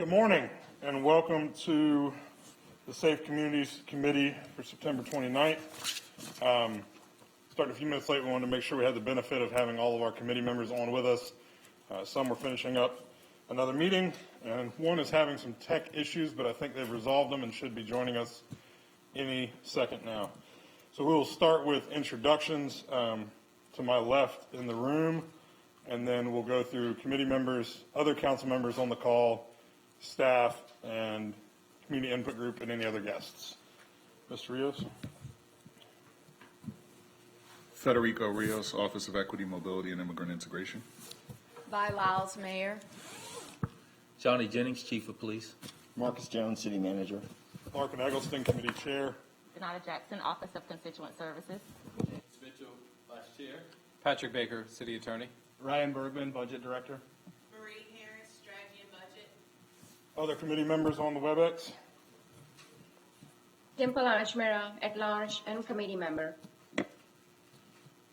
Good morning and welcome to the Safe Communities Committee for September 29th. Starting a few minutes late, we wanted to make sure we had the benefit of having all of our committee members on with us. Some were finishing up another meeting, and one is having some tech issues, but I think they've resolved them and should be joining us any second now. So we will start with introductions to my left in the room, and then we'll go through committee members, other council members on the call, staff, and community input group, and any other guests. Mr. Rios. Federico Rios, Office of Equity, Mobility, and Immigrant Integration. Vi Lyles, Mayor. Johnny Jennings, Chief of Police. Marcus Jones, City Manager. Larkin Eggleston, Committee Chair. Renata Jackson, Office of Constituent Services. James Mitchell, Vice Chair. Patrick Baker, City Attorney. Ryan Bergman, Budget Director. Marie Harris, Strategy and Budget. Other committee members on the WebEx? Dimple Ashmera, at large and committee member.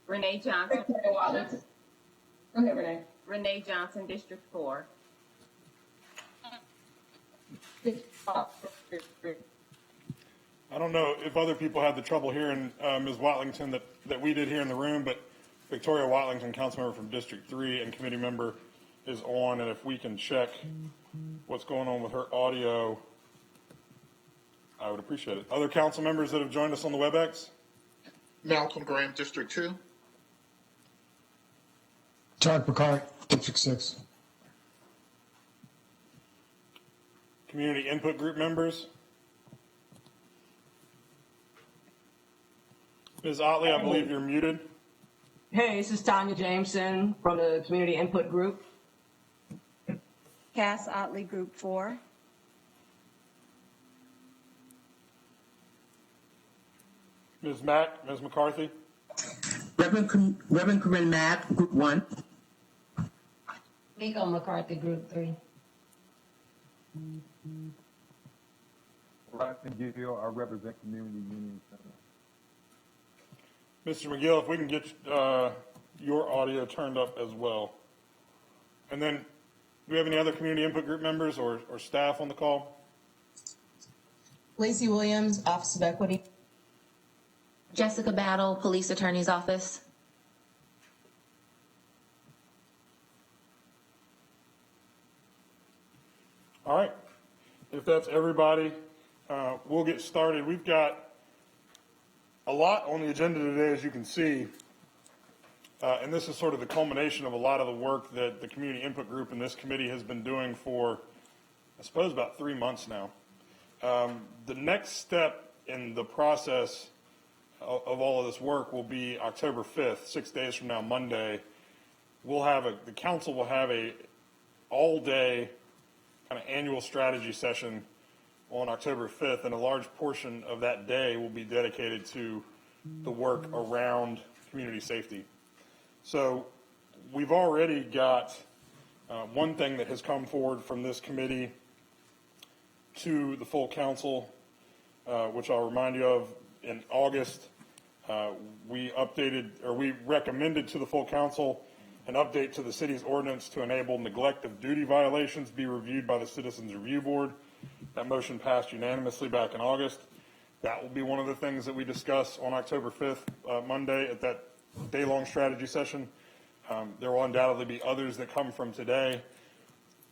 Renee Johnson. Go ahead, Renee. Renee Johnson, District 4. I don't know if other people had the trouble hearing Ms. Watlington that we did here in the room, but Victoria Watlington, council member from District 3 and committee member, is on, and if we can check what's going on with her audio, I would appreciate it. Other council members that have joined us on the WebEx? Malcolm Graham, District 2. Todd Picard, District 6. Community input group members? Ms. Otley, I believe you're muted. Hey, this is Tanya Jameson from the Community Input Group. Cass Otley, Group 4. Ms. Mack, Ms. McCarthy? Reverend Corinne Mack, Group 1. Nico McCarthy, Group 3. Robinson Gill, I represent Community Union Center. Mr. McGill, if we can get your audio turned up as well. And then, do we have any other community input group members or staff on the call? Lacey Williams, Office of Equity. Jessica Battle, Police Attorney's Office. All right. If that's everybody, we'll get started. We've got a lot on the agenda today, as you can see, and this is sort of the culmination of a lot of the work that the community input group and this committee has been doing for, I suppose, about 3 months now. The next step in the process of all of this work will be October 5th, 6 days from now, Monday. The council will have a all-day kind of annual strategy session on October 5th, and a large portion of that day will be dedicated to the work around community safety. So we've already got one thing that has come forward from this committee to the full council, which I'll remind you of. In August, we recommended to the full council an update to the city's ordinance to enable neglect of duty violations be reviewed by the Citizens Review Board. That motion passed unanimously back in August. That will be one of the things that we discuss on October 5th, Monday, at that day-long strategy session. There will undoubtedly be others that come from today.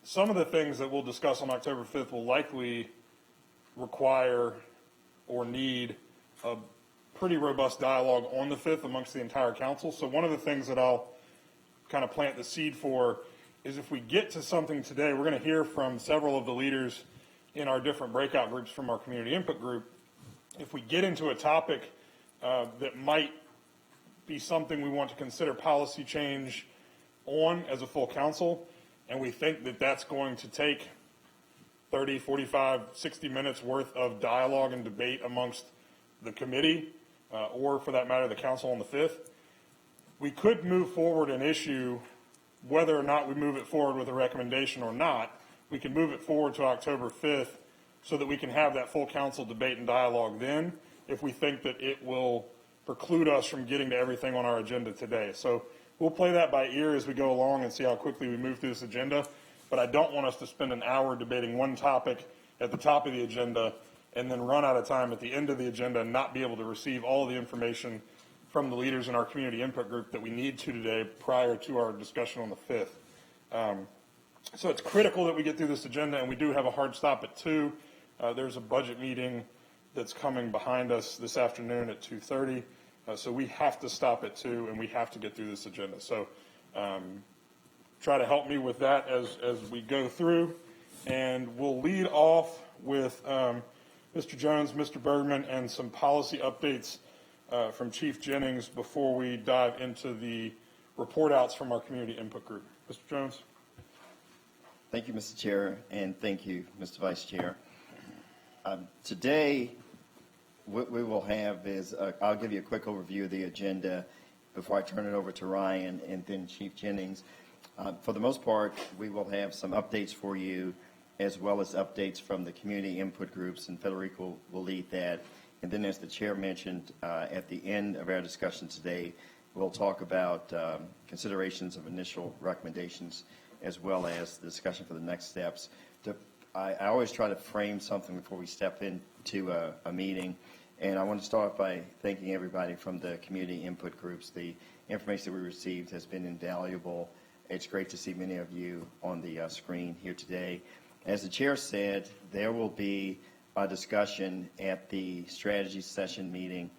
Some of the things that we'll discuss on October 5th will likely require or need a pretty robust dialogue on the 5th amongst the entire council. So one of the things that I'll kind of plant the seed for is, if we get to something today, we're going to hear from several of the leaders in our different breakout groups from our community input group. If we get into a topic that might be something we want to consider policy change on as a full council, and we think that that's going to take 30, 45, 60 minutes worth of dialogue and debate amongst the committee, or for that matter, the council on the 5th, we could move forward an issue, whether or not we move it forward with a recommendation or not. We can move it forward to October 5th so that we can have that full council debate and dialogue then, if we think that it will preclude us from getting to everything on our agenda today. So we'll play that by ear as we go along and see how quickly we move through this agenda. But I don't want us to spend an hour debating one topic at the top of the agenda and then run out of time at the end of the agenda and not be able to receive all the information from the leaders in our community input group that we need to today prior to our discussion on the 5th. So it's critical that we get through this agenda, and we do have a hard stop at 2. There's a budget meeting that's coming behind us this afternoon at 2:30. So we have to stop at 2, and we have to get through this agenda. So try to help me with that as we go through. And we'll lead off with Mr. Jones, Mr. Bergman, and some policy updates from Chief Jennings before we dive into the report outs from our community input group. Mr. Jones. Thank you, Mr. Chair, and thank you, Mr. Vice Chair. Today, what we will have is, I'll give you a quick overview of the agenda before I turn it over to Ryan and then Chief Jennings. For the most part, we will have some updates for you, as well as updates from the community input groups, and Federico will lead that. And then, as the chair mentioned, at the end of our discussion today, we'll talk about considerations of initial recommendations, as well as the discussion for the next steps. I always try to frame something before we step into a meeting, and I want to start by thanking everybody from the community input groups. The information that we received has been invaluable. It's great to see many of you on the screen here today. As the chair said, there will be a discussion at the strategy session meeting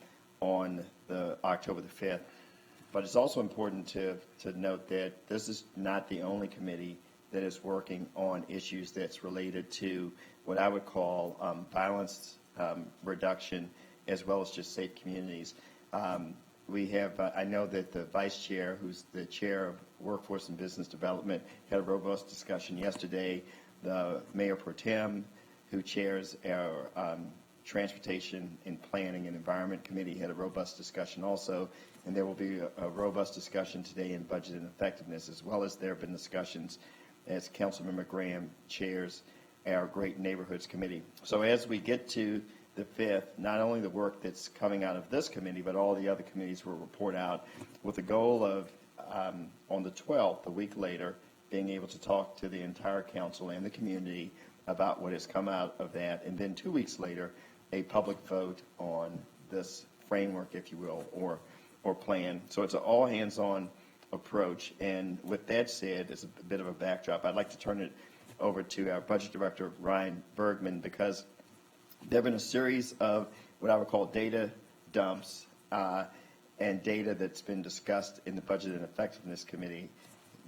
on the October the 5th. But it's also important to note that this is not the only committee that is working on issues that's related to what I would call violence reduction, as well as just safe communities. We have, I know that the vice chair, who's the chair of Workforce and Business Development, had a robust discussion yesterday. The Mayor Pro Tem, who chairs our Transportation and Planning and Environment Committee, had a robust discussion also. And there will be a robust discussion today in budget and effectiveness, as well as there have been discussions as Councilmember Graham chairs our Great Neighborhoods Committee. So as we get to the 5th, not only the work that's coming out of this committee, but all the other committees will report out with the goal of, on the 12th, a week later, being able to talk to the entire council and the community about what has come out of that, and then 2 weeks later, a public vote on this framework, if you will, or plan. So it's an all-hands-on approach. And with that said, as a bit of a backdrop, I'd like to turn it over to our Budget Director, Ryan Bergman, because there have been a series of what I would call data dumps and data that's been discussed in the Budget and Effectiveness Committee,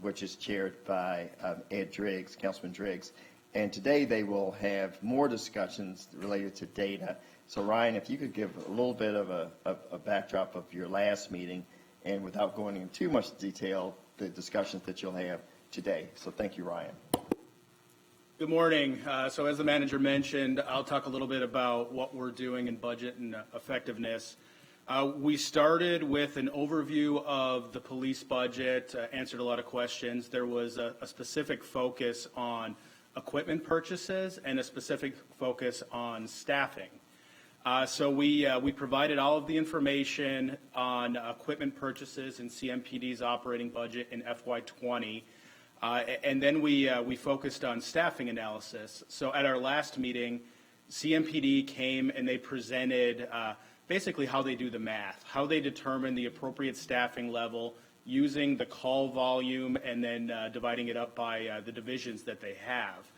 which is chaired by Ed Driggs, Councilman Driggs. And today they will have more discussions related to data. So Ryan, if you could give a little bit of a backdrop of your last meeting, and without going into too much detail, the discussions that you'll have today. So thank you, Ryan. Good morning. So as the manager mentioned, I'll talk a little bit about what we're doing in budget and effectiveness. We started with an overview of the police budget, answered a lot of questions. There was a specific focus on equipment purchases and a specific focus on staffing. So we provided all of the information on equipment purchases in CMPD's operating budget in FY20. And then we focused on staffing analysis. So at our last meeting, CMPD came and they presented basically how they do the math, how they determine the appropriate staffing level using the call volume and then dividing it up by the divisions that they have.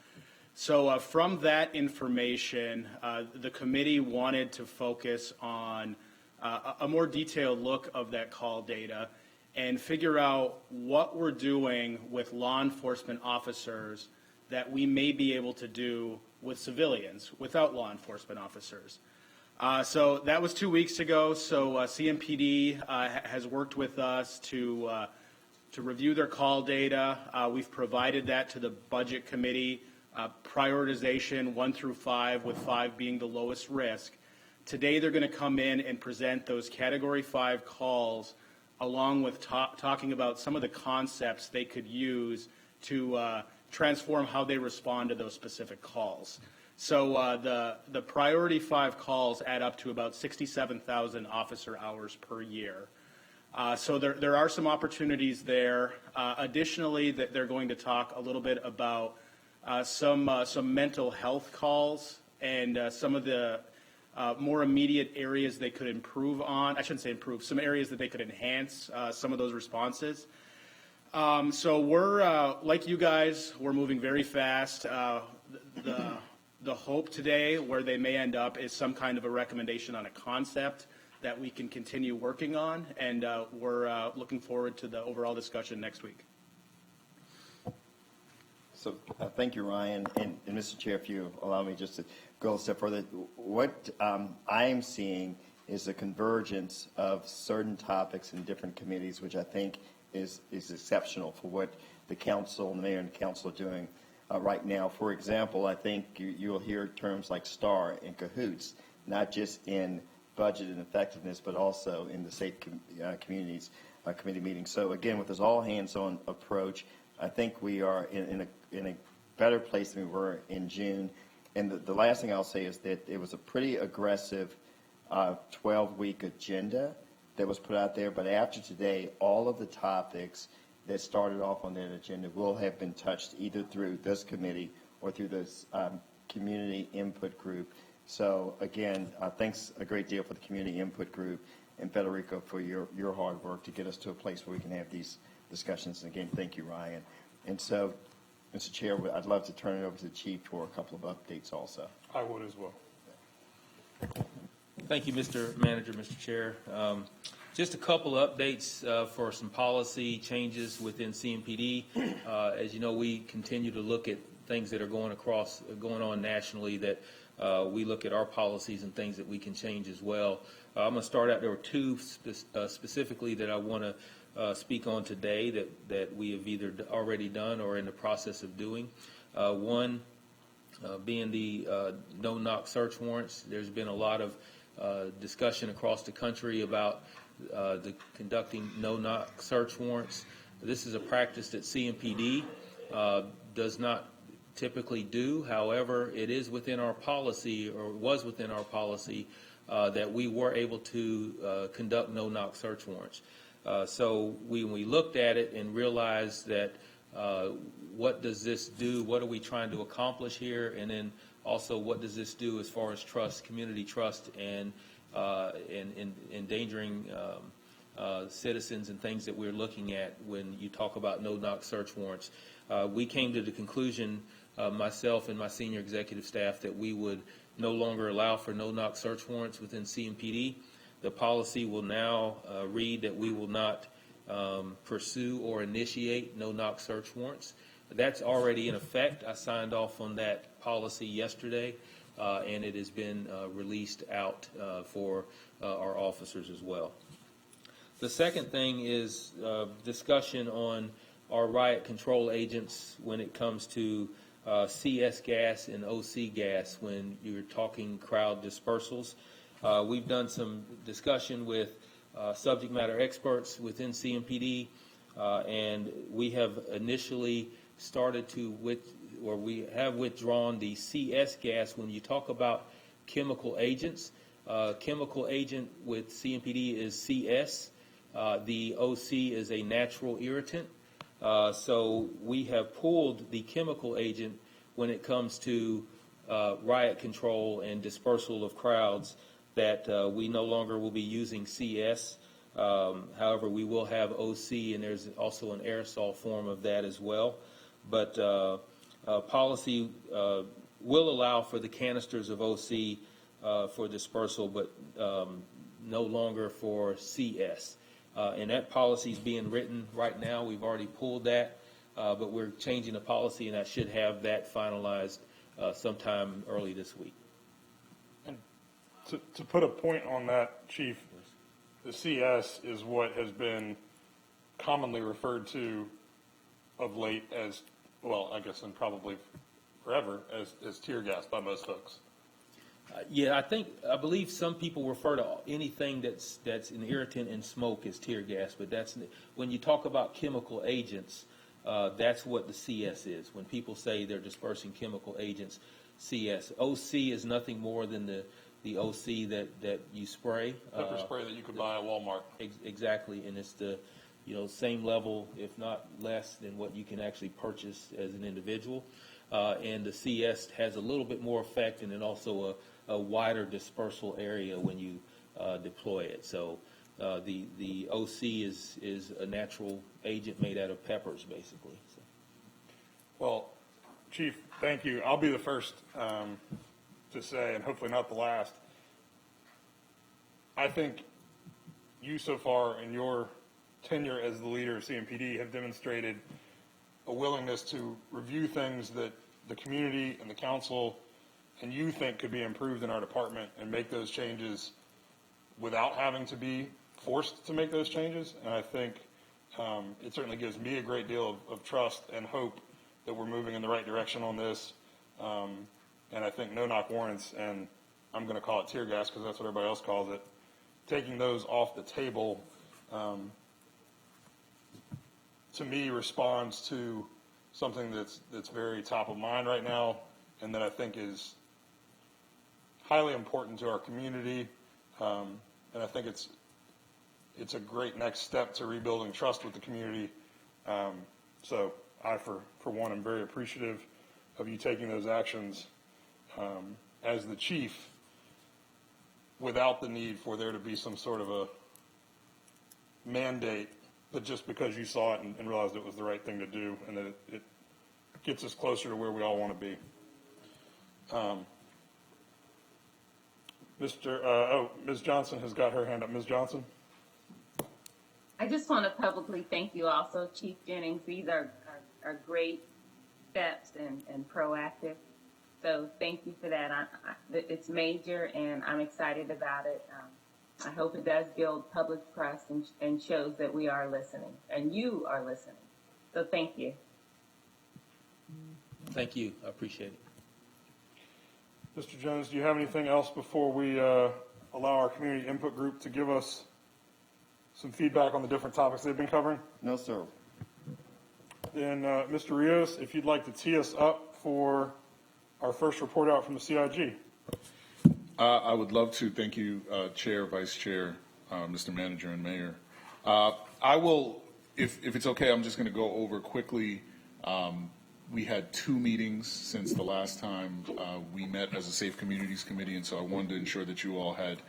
So from that information, the committee wanted to focus on a more detailed look of that call data and figure out what we're doing with law enforcement officers that we may be able to do with civilians without law enforcement officers. So that was 2 weeks ago. So CMPD has worked with us to review their call data. We've provided that to the budget committee, prioritization 1 through 5, with 5 being the lowest risk. Today they're going to come in and present those category 5 calls, along with talking about some of the concepts they could use to transform how they respond to those specific calls. So the priority 5 calls add up to about 67,000 officer hours per year. So there are some opportunities there. Additionally, that they're going to talk a little bit about some mental health calls and some of the more immediate areas they could improve on. I shouldn't say improve, some areas that they could enhance some of those responses. So we're, like you guys, we're moving very fast. The hope today, where they may end up, is some kind of a recommendation on a concept that we can continue working on, and we're looking forward to the overall discussion next week. So thank you, Ryan. And Mr. Chair, if you allow me just to go a step further, what I'm seeing is a convergence of certain topics in different committees, which I think is exceptional for what the council and the mayor and the council are doing right now. For example, I think you'll hear terms like STAR and cahoots, not just in budget and effectiveness, but also in the Safe Communities Committee meeting. So again, with this all hands-on approach, I think we are in a better place than we were in June. And the last thing I'll say is that it was a pretty aggressive 12-week agenda that was put out there. But after today, all of the topics that started off on that agenda will have been touched either through this committee or through this community input group. So again, thanks a great deal for the community input group and Federico for your hard work to get us to a place where we can have these discussions. And again, thank you, Ryan. And so, Mr. Chair, I'd love to turn it over to the Chief for a couple of updates also. I would as well. Thank you, Mr. Manager, Mr. Chair. Just a couple of updates for some policy changes within CMPD. As you know, we continue to look at things that are going on nationally that we look at our policies and things that we can change as well. I'm going to start out. There were two specifically that I want to speak on today that we have either already done or in the process of doing. One being the no-knock search warrants. There's been a lot of discussion across the country about conducting no-knock search warrants. This is a practice that CMPD does not typically do. However, it is within our policy, or was within our policy, that we were able to conduct no-knock search warrants. So when we looked at it and realized that what does this do, what are we trying to accomplish here, and then also what does this do as far as trust, community trust, and endangering citizens and things that we're looking at when you talk about no-knock search warrants. We came to the conclusion, myself and my senior executive staff, that we would no longer allow for no-knock search warrants within CMPD. The policy will now read that we will not pursue or initiate no-knock search warrants. That's already in effect. I signed off on that policy yesterday, and it has been released out for our officers as well. The second thing is discussion on our riot control agents when it comes to CS gas and OC gas when you're talking crowd dispersals. We've done some discussion with subject matter experts within CMPD, and we have initially started to we have withdrawn the CS gas. When you talk about chemical agents, chemical agent with CMPD is CS. The OC is a natural irritant. So we have pulled the chemical agent when it comes to riot control and dispersal of crowds, that we no longer will be using CS. However, we will have OC, and there's also an aerosol form of that as well. But policy will allow for the canisters of OC for dispersal, but no longer for CS. And that policy is being written right now. We've already pulled that, but we're changing the policy, and I should have that finalized sometime early this week. And to put a point on that, Chief, the CS is what has been commonly referred to of late as, well, I guess, and probably forever, as tear gas by most folks. Yeah, I believe some people refer to anything that's an irritant and smoke as tear gas, but that's when you talk about chemical agents, that's what the CS is. When people say they're dispersing chemical agents, CS. OC is nothing more than the OC that you spray. Pepper spray that you could buy at Walmart. Exactly, and it's the same level, if not less, than what you can actually purchase as an individual. And the CS has a little bit more effect, and then also a wider dispersal area when you deploy it. So the OC is a natural agent made out of peppers, basically. So. Well, Chief, thank you. I'll be the first to say, and hopefully not the last, I think you so far in your tenure as the leader of CMPD have demonstrated a willingness to review things that the community and the council and you think could be improved in our department and make those changes without having to be forced to make those changes. And I think it certainly gives me a great deal of trust and hope that we're moving in the right direction on this. And I think no-knock warrants and I'm going to call it tear gas because that's what everybody else calls it, taking those off the table, to me, responds to something that's very top of mind right now, and that I think is highly important to our community. And I think it's a great next step to rebuilding trust with the community. So I, for one, am very appreciative of you taking those actions as the chief, without the need for there to be some sort of a mandate, but just because you saw it and realized it was the right thing to do, and that it gets us closer to where we all want to be. Ms. Johnson has got her hand up. Ms. Johnson? I just want to publicly thank you also, Chief Jennings. These are great steps and proactive. So thank you for that. It's major, and I'm excited about it. I hope it does build public trust and shows that we are listening, and you are listening. So thank you. Thank you. I appreciate it. Mr. Jones, do you have anything else before we allow our community input group to give us some feedback on the different topics they've been covering? No, sir. Then, Mr. Rios, if you'd like to tee us up for our first report out from the CIG. I would love to. Thank you, Chair, Vice Chair, Mr. Manager, and Mayor. I will, if it's okay, I'm just going to go over quickly. We had 2 meetings since the last time we met as a Safe Communities Committee, and so I wanted to ensure that you all had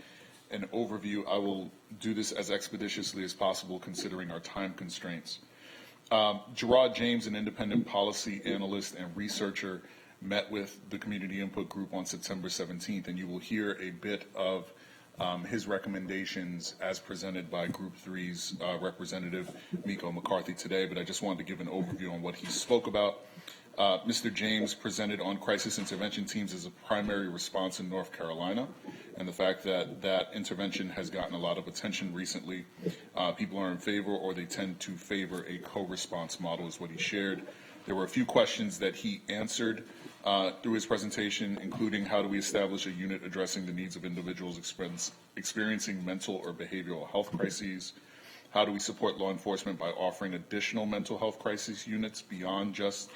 an overview. I will do this as expeditiously as possible considering our time constraints. Gerard James, an independent policy analyst and researcher, met with the community input group on September 17th, and you will hear a bit of his recommendations as presented by Group 3's representative, Miko McCarthy, today, but I just wanted to give an overview on what he spoke about. Mr. James presented on crisis intervention teams as a primary response in North Carolina, and the fact that that intervention has gotten a lot of attention recently. People are in favor, or they tend to favor, a co-response model is what he shared. There were a few questions that he answered through his presentation, including how do we establish a unit addressing the needs of individuals experiencing mental or behavioral health crises? How do we support law enforcement by offering additional mental health crisis units beyond just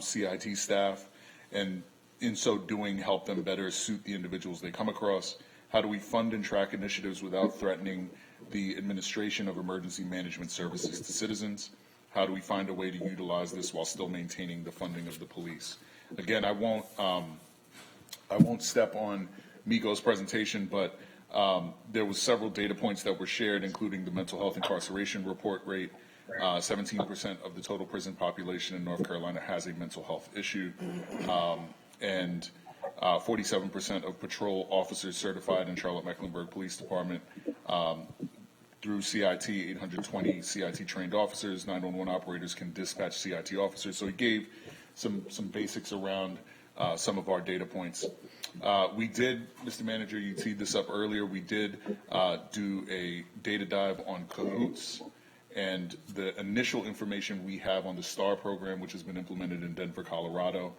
CIT staff, and in so doing help them better suit the individuals they come across? How do we fund and track initiatives without threatening the administration of emergency management services to citizens? How do we find a way to utilize this while still maintaining the funding of the police? Again, I won't step on Miko's presentation, but there was several data points that were shared, including the mental health incarceration report rate. 17% of the total prison population in North Carolina has a mental health issue, and 47% of patrol officers certified in Charlotte-Mecklenburg Police Department through CIT, 820 CIT trained officers, 911 operators can dispatch CIT officers. So he gave some basics around some of our data points. We did, Mr. Manager, you teed this up earlier, we did do a data dive on CAHOOTS, and the initial information we have on the STAR program, which has been implemented in Denver, Colorado.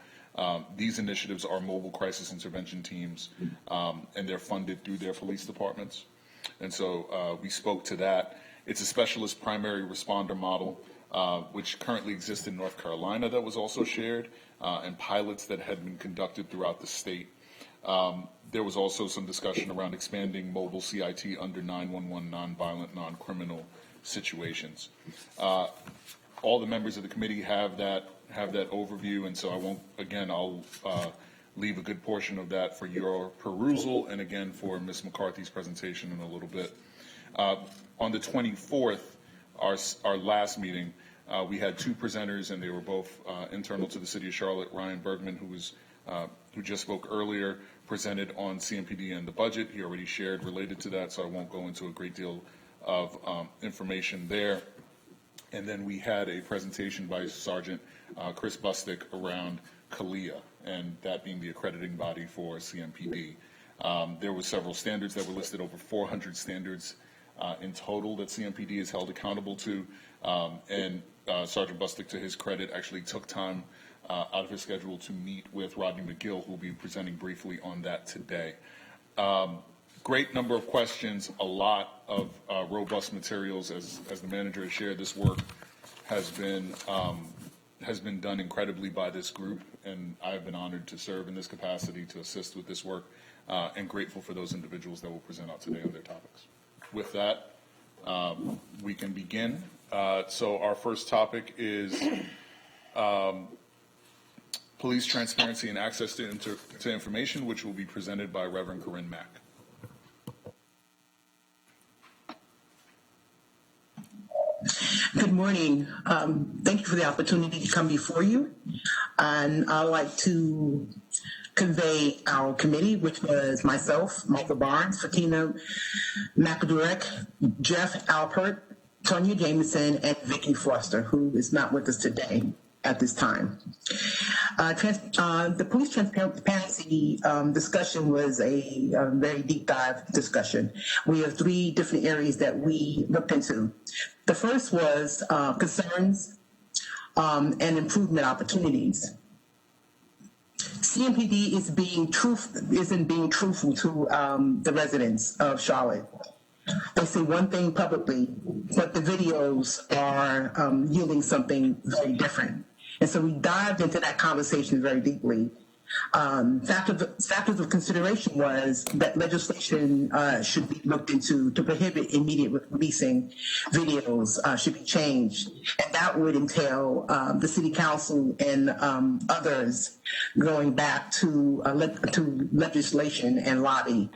These initiatives are mobile crisis intervention teams, and they're funded through their police departments. And so we spoke to that. It's a specialist primary responder model, which currently exists in North Carolina, that was also shared, and pilots that had been conducted throughout the state. There was also some discussion around expanding mobile CIT under 911 nonviolent, non-criminal situations. All the members of the committee have that overview, and so I won't, again, I'll leave a good portion of that for your perusal, and again for Ms. McCarthy's presentation in a little bit. On the 24th, our last meeting, we had 2 presenters, and they were both internal to the city of Charlotte. Ryan Bergman, who just spoke earlier, presented on CMPD and the budget. He already shared related to that, so I won't go into a great deal of information there. And then we had a presentation by Sergeant Chris Bustick around CALIA, and that being the accrediting body for CMPD. There were several standards that were listed, over 400 standards in total that CMPD is held accountable to. And Sergeant Bustick, to his credit, actually took time out of his schedule to meet with Rodney McGill, who will be presenting briefly on that today. Great number of questions, a lot of robust materials. As the manager has shared, this work has been done incredibly by this group, and I have been honored to serve in this capacity to assist with this work, and grateful for those individuals that will present out today on their topics. With that, we can begin. So our first topic is police transparency and access to information, which will be presented by Reverend Corinne Mack. Good morning. Thank you for the opportunity to come before you. And I'd like to convey our committee, which was myself, Michael Barnes, Fatina McEldureck, Jeff Alpert, Tonya Jameson, and Vicki Foster, who is not with us today at this time. The police transparency discussion was a very deep dive discussion. We have three different areas that we looked into. The first was concerns and improvement opportunities. CMPD isn't being truthful to the residents of Charlotte. They say one thing publicly, but the videos are yielding something very different. And so we dived into that conversation very deeply. Factors of consideration was that legislation should be looked into to prohibit immediate releasing videos should be changed. And that would entail the city council and others going back to legislation and lobby